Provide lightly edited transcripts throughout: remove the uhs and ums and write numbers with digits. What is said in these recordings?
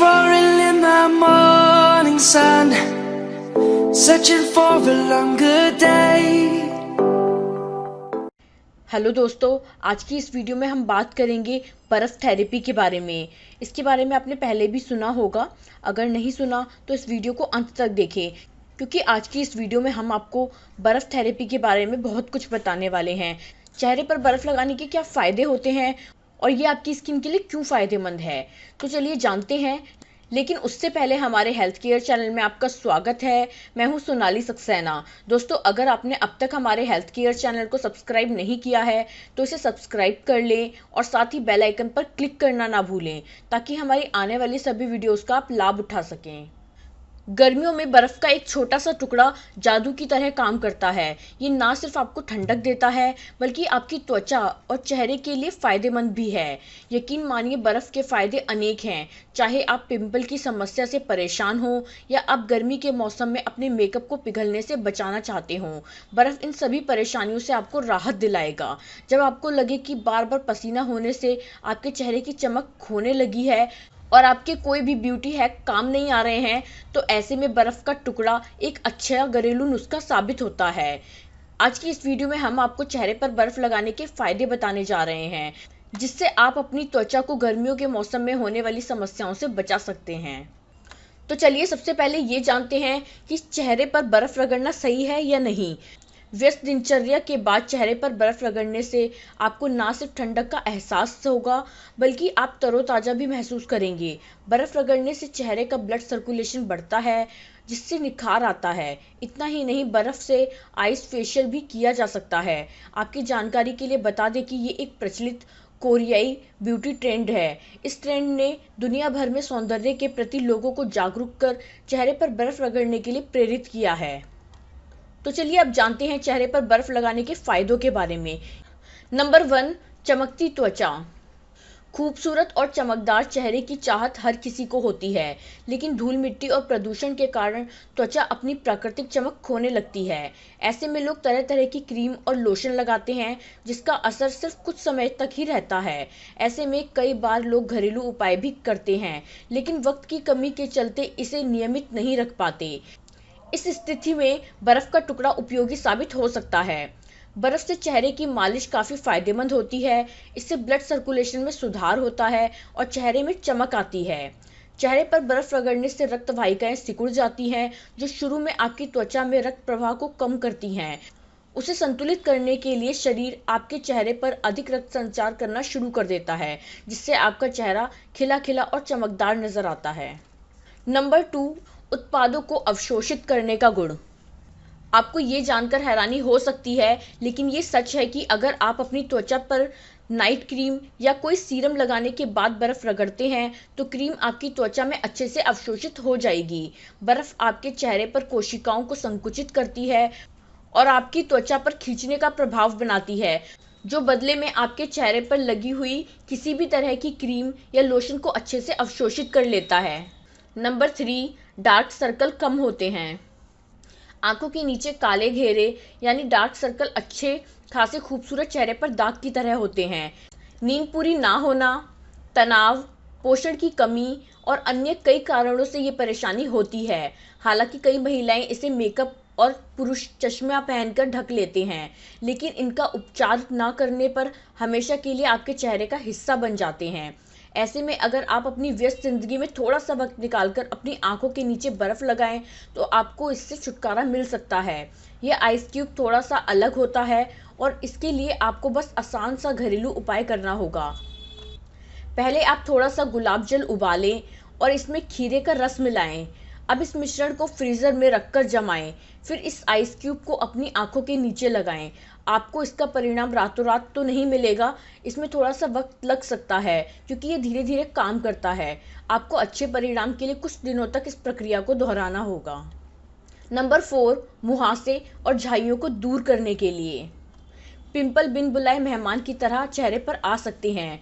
roaring in the morning sun, searching for a longer day. Hello दोस्तों, आज की इस वीडियो में हम बात करेंगे बर्फ़ थेरेपी के बारे में। इसके बारे में आपने पहले भी सुना होगा। अगर नहीं सुना तो इस वीडियो को अंत तक देखें, क्योंकि आज की इस वीडियो में हम आपको बर्फ़ थेरेपी के बारे में बहुत कुछ बताने वाले हैं। चेहरे पर बर्फ़ लगाने के क्या फ़ायदे होते हैं और ये आपकी स्किन के लिए क्यों फ़ायदेमंद है, तो चलिए जानते हैं। लेकिन उससे पहले हमारे हेल्थ केयर चैनल में आपका स्वागत है। मैं हूं सोनाली सक्सेना। दोस्तों, अगर आपने अब तक हमारे हेल्थ केयर चैनल को सब्सक्राइब नहीं किया है तो इसे सब्सक्राइब कर लें और साथ ही बेल आइकन पर क्लिक करना ना भूलें, ताकि हमारी आने वाली सभी वीडियोस का आप लाभ उठा सकें। गर्मियों में बर्फ का एक छोटा सा टुकड़ा जादू की तरह काम करता है। ये ना सिर्फ आपको ठंडक देता है, बल्कि आपकी त्वचा और चेहरे के लिए फायदेमंद भी है। यकीन मानिए, बर्फ के फायदे अनेक हैं। चाहे आप पिंपल की समस्या से परेशान हो या आप गर्मी के मौसम में अपने मेकअप को पिघलने से बचाना चाहते हो, बर्फ इन सभी परेशानियों से आपको राहत दिलाएगा। जब आपको लगे कि बार बार पसीना होने से आपके चेहरे की चमक खोने लगी है और आपके कोई भी ब्यूटी हैक काम नहीं आ रहे हैं, तो ऐसे में बर्फ का टुकड़ा एक अच्छा घरेलू नुस्खा साबित होता है। आज की इस वीडियो में हम आपको चेहरे पर बर्फ लगाने के फायदे बताने जा रहे हैं, जिससे आप अपनी त्वचा को गर्मियों के मौसम में होने वाली समस्याओं से बचा सकते हैं। तो चलिए सबसे पहले ये जानते हैं कि चेहरे पर बर्फ रगड़ना सही है या नहीं। व्यस्त दिनचर्या के बाद चेहरे पर बर्फ रगड़ने से आपको ना सिर्फ ठंडक का एहसास होगा, बल्कि आप तरोताज़ा भी महसूस करेंगे। बर्फ रगड़ने से चेहरे का ब्लड सर्कुलेशन बढ़ता है, जिससे निखार आता है। इतना ही नहीं, बर्फ से आइस फेशियल भी किया जा सकता है। आपकी जानकारी के लिए बता दें कि ये एक प्रचलित कोरियाई ब्यूटी ट्रेंड है। इस ट्रेंड ने दुनिया भर में सौंदर्य के प्रति लोगों को जागरूक कर चेहरे पर बर्फ रगड़ने के लिए प्रेरित किया है। तो चलिए अब जानते हैं चेहरे पर बर्फ लगाने के फायदों के बारे में। नंबर 1, चमकती त्वचा। खूबसूरत और चमकदार चेहरे की चाहत हर किसी को होती है, लेकिन धूल मिट्टी और प्रदूषण के कारण त्वचा अपनी प्राकृतिक चमक खोने लगती है। ऐसे में लोग तरह तरह की क्रीम और लोशन लगाते हैं, जिसका असर सिर्फ कुछ समय तक ही रहता है। ऐसे में कई बार लोग घरेलू उपाय भी करते हैं, लेकिन वक्त की कमी के चलते इसे नियमित नहीं रख पाते। इस स्थिति में बर्फ का टुकड़ा उपयोगी साबित हो सकता है। बर्फ से चेहरे की मालिश काफ़ी फायदेमंद होती है। इससे ब्लड सर्कुलेशन में सुधार होता है और चेहरे में चमक आती है। चेहरे पर बर्फ रगड़ने से रक्त वाहिकाएं सिकुड़ जाती हैं, जो शुरू में आपकी त्वचा में रक्त प्रवाह को कम करती हैं। उसे संतुलित करने के लिए शरीर आपके चेहरे पर अधिक रक्त संचार करना शुरू कर देता है, जिससे आपका चेहरा खिला खिला और चमकदार नजर आता है। नंबर 2, उत्पादों को अवशोषित करने का गुण। आपको ये जानकर हैरानी हो सकती है, लेकिन ये सच है कि अगर आप अपनी त्वचा पर नाइट क्रीम या कोई सीरम लगाने के बाद बर्फ रगड़ते हैं, तो क्रीम आपकी त्वचा में अच्छे से अवशोषित हो जाएगी। बर्फ आपके चेहरे पर कोशिकाओं को संकुचित करती है और आपकी त्वचा पर खींचने का प्रभाव बनाती है, जो बदले में आपके चेहरे पर लगी हुई किसी भी तरह की क्रीम या लोशन को अच्छे से अवशोषित कर लेता है। नंबर 3, डार्क सर्कल कम होते हैं। आंखों के नीचे काले घेरे यानी डार्क सर्कल अच्छे खासे खूबसूरत चेहरे पर दाग की तरह होते हैं। नींद पूरी ना होना, तनाव, पोषण की कमी और अन्य कई कारणों से ये परेशानी होती है। हालांकि कई महिलाएं इसे मेकअप और पुरुष चश्मा पहनकर ढक लेते हैं, लेकिन इनका उपचार ना करने पर हमेशा के लिए आपके चेहरे का हिस्सा बन जाते हैं। ऐसे में अगर आप अपनी व्यस्त जिंदगी में थोड़ा सा वक्त निकालकर अपनी आंखों के नीचे बर्फ लगाएं, तो आपको इससे छुटकारा मिल सकता है। यह आइस क्यूब थोड़ा सा अलग होता है और इसके लिए आपको बस आसान सा घरेलू उपाय करना होगा। पहले आप थोड़ा सा गुलाब जल उबालें और इसमें खीरे का रस मिलाएं। अब इस मिश्रण को फ्रीजर में रखकर जमाएं, फिर इस आइस क्यूब को अपनी आंखों के नीचे लगाएं। आपको इसका परिणाम रातों रात तो नहीं मिलेगा, इसमें थोड़ा सा वक्त लग सकता है, क्योंकि ये धीरे धीरे काम करता है। आपको अच्छे परिणाम के लिए कुछ दिनों तक इस प्रक्रिया को दोहराना होगा। नंबर 4, मुहासे और झाइयों को दूर करने के लिए। पिंपल बिन बुलाए मेहमान की तरह चेहरे पर आ सकते हैं।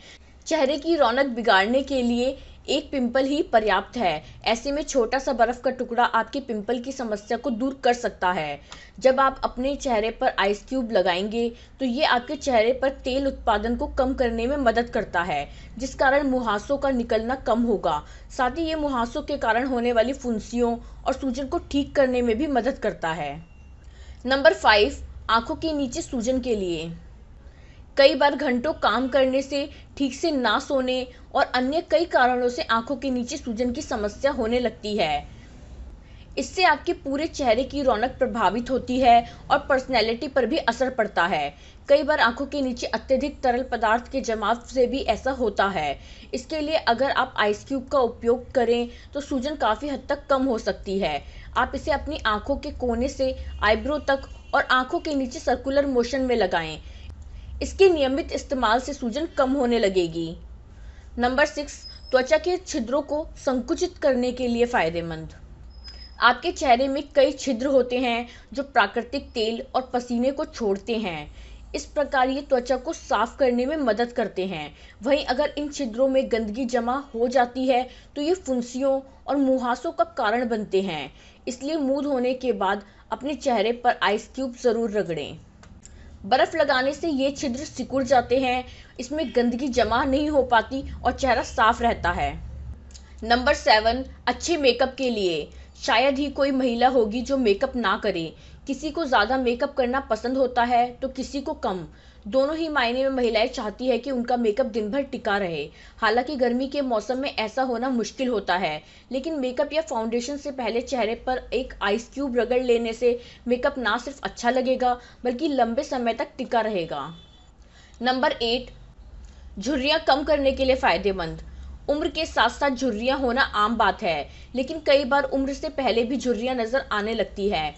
चेहरे की रौनक बिगाड़ने के लिए एक पिंपल ही पर्याप्त है। ऐसे में छोटा सा बर्फ का टुकड़ा आपके पिंपल की समस्या को दूर कर सकता है। जब आप अपने चेहरे पर आइस क्यूब लगाएंगे तो ये आपके चेहरे पर तेल उत्पादन को कम करने में मदद करता है, जिस कारण मुहासों का निकलना कम होगा। साथ ही ये मुहासों के कारण होने वाली फुंसियों और सूजन को ठीक करने में भी मदद करता है। नंबर 5, आंखों के नीचे सूजन के लिए। कई बार घंटों काम करने से, ठीक से ना सोने और अन्य कई कारणों से आंखों के नीचे सूजन की समस्या होने लगती है। इससे आपके पूरे चेहरे की रौनक प्रभावित होती है और पर्सनैलिटी पर भी असर पड़ता है। कई बार आंखों के नीचे अत्यधिक तरल पदार्थ के जमाव से भी ऐसा होता है। इसके लिए अगर आप आइस क्यूब का उपयोग करें तो सूजन काफ़ी हद तक कम हो सकती है। आप इसे अपनी आंखों के कोने से आईब्रो तक और आंखों के नीचे सर्कुलर मोशन में लगाएं। इसके नियमित इस्तेमाल से सूजन कम होने लगेगी। नंबर 6, त्वचा के छिद्रों को संकुचित करने के लिए फायदेमंद। आपके चेहरे में कई छिद्र होते हैं जो प्राकृतिक तेल और पसीने को छोड़ते हैं। इस प्रकार ये त्वचा को साफ करने में मदद करते हैं। वहीं अगर इन छिद्रों में गंदगी जमा हो जाती है तो ये फुंसियों और मुहासों का कारण बनते हैं। इसलिए मुंह धोने के बाद अपने चेहरे पर आइस क्यूब जरूर रगड़ें। बर्फ लगाने से ये छिद्र सिकुड़ जाते हैं, इसमें गंदगी जमा नहीं हो पाती और चेहरा साफ रहता है। नंबर 7, अच्छे मेकअप के लिए। शायद ही कोई महिला होगी जो मेकअप ना करे। किसी को ज़्यादा मेकअप करना पसंद होता है तो किसी को कम। दोनों ही मायने में महिलाएं चाहती है कि उनका मेकअप दिन भर टिका रहे। हालांकि गर्मी के मौसम में ऐसा होना मुश्किल होता है, लेकिन मेकअप या फाउंडेशन से पहले चेहरे पर एक आइस क्यूब रगड़ लेने से मेकअप ना सिर्फ अच्छा लगेगा बल्कि लंबे समय तक टिका रहेगा। नंबर 8, झुर्रियाँ कम करने के लिए फायदेमंद। उम्र के साथ साथ झुर्रियाँ होना आम बात है, लेकिन कई बार उम्र से पहले भी झुर्रियाँ नजर आने लगती है।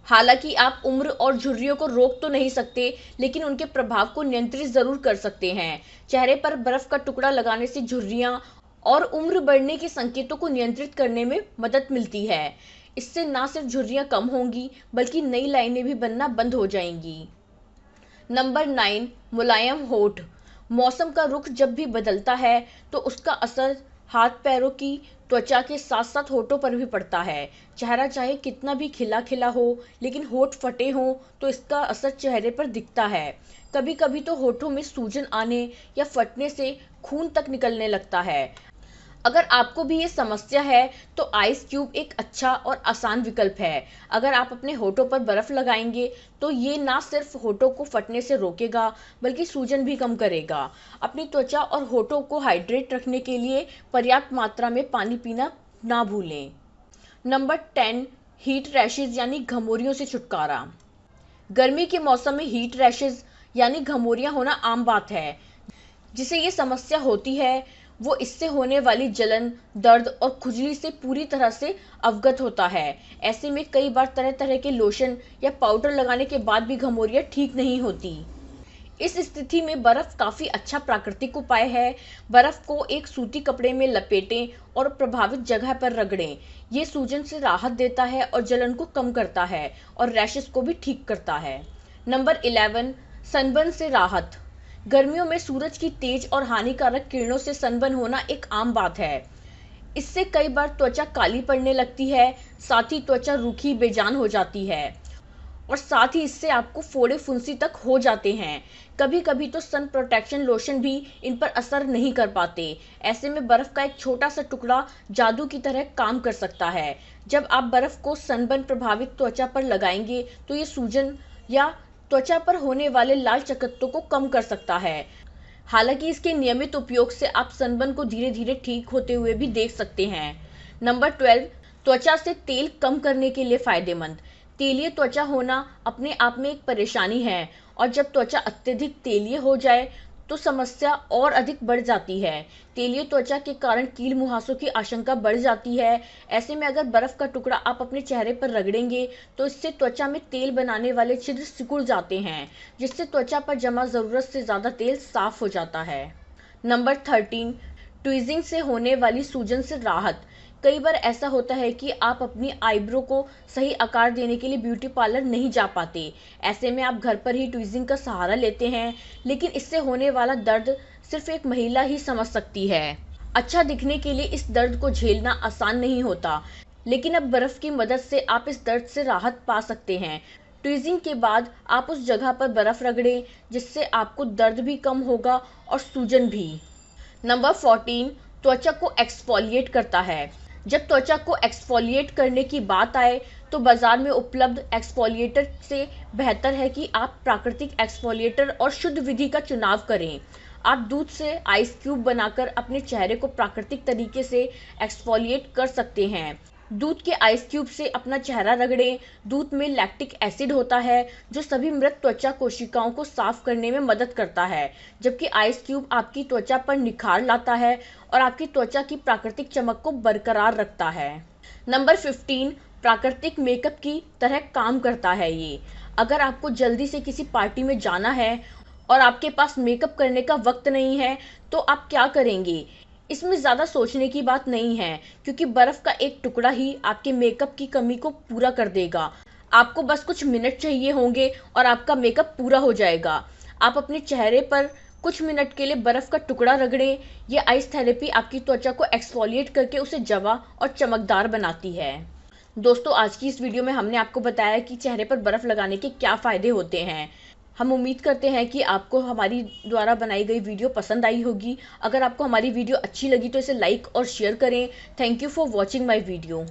हालांकि आप उम्र और झुर्रियों को रोक तो नहीं सकते, लेकिन उनके प्रभाव को नियंत्रित जरूर कर सकते हैं। चेहरे पर बर्फ का टुकड़ा लगाने से झुर्रियाँ और उम्र बढ़ने के संकेतों को नियंत्रित करने में मदद मिलती है। इससे न सिर्फ झुर्रियाँ कम होंगी बल्कि नई लाइनें भी बनना बंद हो जाएंगी। नंबर 9, मुलायम होठ। मौसम का रुख जब भी बदलता है तो उसका असर हाथ पैरों की त्वचा के साथ साथ होठों पर भी पड़ता है। चेहरा चाहे कितना भी खिला खिला हो, लेकिन होठ फटे हों तो इसका असर चेहरे पर दिखता है। कभी कभी तो होठों में सूजन आने या फटने से खून तक निकलने लगता है। अगर आपको भी ये समस्या है तो आइस क्यूब एक अच्छा और आसान विकल्प है। अगर आप अपने होठों पर बर्फ लगाएंगे तो ये ना सिर्फ होठों को फटने से रोकेगा बल्कि सूजन भी कम करेगा। अपनी त्वचा और होठों को हाइड्रेट रखने के लिए पर्याप्त मात्रा में पानी पीना ना भूलें। नंबर 10, हीट रैशेज यानी घमौरियों से छुटकारा। गर्मी के मौसम में हीट रैशेज यानी घमौरियां होना आम बात है। जिसे ये समस्या होती है वो इससे होने वाली जलन, दर्द और खुजली से पूरी तरह से अवगत होता है। ऐसे में कई बार तरह तरह के लोशन या पाउडर लगाने के बाद भी घमौरियां ठीक नहीं होती। इस स्थिति में बर्फ काफ़ी अच्छा प्राकृतिक उपाय है। बर्फ को एक सूती कपड़े में लपेटें और प्रभावित जगह पर रगड़ें। ये सूजन से राहत देता है और जलन को कम करता है और रैशेस को भी ठीक करता है। नंबर 11, सनबर्न से राहत। गर्मियों में सूरज की तेज और हानिकारक किरणों से सनबर्न होना एक आम बात है। इससे कई बार त्वचा काली पड़ने लगती है, साथ ही त्वचा रूखी बेजान हो जाती है और साथ ही इससे आपको फोड़े फुंसी तक हो जाते हैं। कभी कभी तो सन प्रोटेक्शन लोशन भी इन पर असर नहीं कर पाते। ऐसे में बर्फ का एक छोटा सा टुकड़ा जादू की तरह काम कर सकता है। जब आप बर्फ को सनबर्न प्रभावित त्वचा पर लगाएंगे तो ये सूजन या त्वचा पर होने वाले लाल चकत्तों को कम कर सकता है। हालांकि इसके नियमित उपयोग से आप सनबर्न को धीरे धीरे ठीक होते हुए भी देख सकते हैं। नंबर 12, त्वचा से तेल कम करने के लिए फायदेमंद। तेलीय त्वचा होना अपने आप में एक परेशानी है और जब त्वचा अत्यधिक तेलीय हो जाए तो समस्या और अधिक बढ़ जाती है। तेलीय त्वचा के कारण कील मुहासों की आशंका बढ़ जाती है। ऐसे में अगर बर्फ का टुकड़ा आप अपने चेहरे पर रगड़ेंगे तो इससे त्वचा में तेल बनाने वाले छिद्र सिकुड़ जाते हैं, जिससे त्वचा पर जमा जरूरत से ज्यादा तेल साफ हो जाता है। नंबर 13, ट्वीजिंग से होने वाली सूजन से राहत। कई बार ऐसा होता है कि आप अपनी आईब्रो को सही आकार देने के लिए ब्यूटी पार्लर नहीं जा पाते। ऐसे में आप घर पर ही ट्वीजिंग का सहारा लेते हैं, लेकिन इससे होने वाला दर्द सिर्फ एक महिला ही समझ सकती है। अच्छा दिखने के लिए इस दर्द को झेलना आसान नहीं होता, लेकिन अब बर्फ की मदद से आप इस दर्द से राहत पा सकते हैं। ट्वीजिंग के बाद आप उस जगह पर बर्फ रगड़ें, जिससे आपको दर्द भी कम होगा और सूजन भी। नंबर 14, त्वचा को एक्सफोलिएट करता है। जब त्वचा को एक्सफोलिएट करने की बात आए तो बाजार में उपलब्ध एक्सफोलिएटर से बेहतर है कि आप प्राकृतिक एक्सफोलिएटर और शुद्ध विधि का चुनाव करें। आप दूध से आइस क्यूब बनाकर अपने चेहरे को प्राकृतिक तरीके से एक्सफोलिएट कर सकते हैं। दूध के आइस क्यूब से अपना चेहरा रगड़ें। दूध में लैक्टिक एसिड होता है जो सभी मृत त्वचा कोशिकाओं को साफ करने में मदद करता है, जबकि आइस क्यूब आपकी त्वचा पर निखार लाता है और आपकी त्वचा की प्राकृतिक चमक को बरकरार रखता है। नंबर 15, प्राकृतिक मेकअप की तरह काम करता है ये। अगर आपको जल्दी से किसी पार्टी में जाना है और आपके पास मेकअप करने का वक्त नहीं है तो आप क्या करेंगे? इसमें ज़्यादा सोचने की बात नहीं है, क्योंकि बर्फ़ का एक टुकड़ा ही आपके मेकअप की कमी को पूरा कर देगा। आपको बस कुछ मिनट चाहिए होंगे और आपका मेकअप पूरा हो जाएगा। आप अपने चेहरे पर कुछ मिनट के लिए बर्फ़ का टुकड़ा रगड़ें। ये आइस थेरेपी आपकी त्वचा को एक्सफोलिएट करके उसे जवा और चमकदार बनाती है। दोस्तों, आज की इस वीडियो में हमने आपको बताया कि चेहरे पर बर्फ़ लगाने के क्या फ़ायदे होते हैं। हम उम्मीद करते हैं कि आपको हमारी द्वारा बनाई गई वीडियो पसंद आई होगी। अगर आपको हमारी वीडियो अच्छी लगी तो इसे लाइक और शेयर करें। Thank you for watching my video.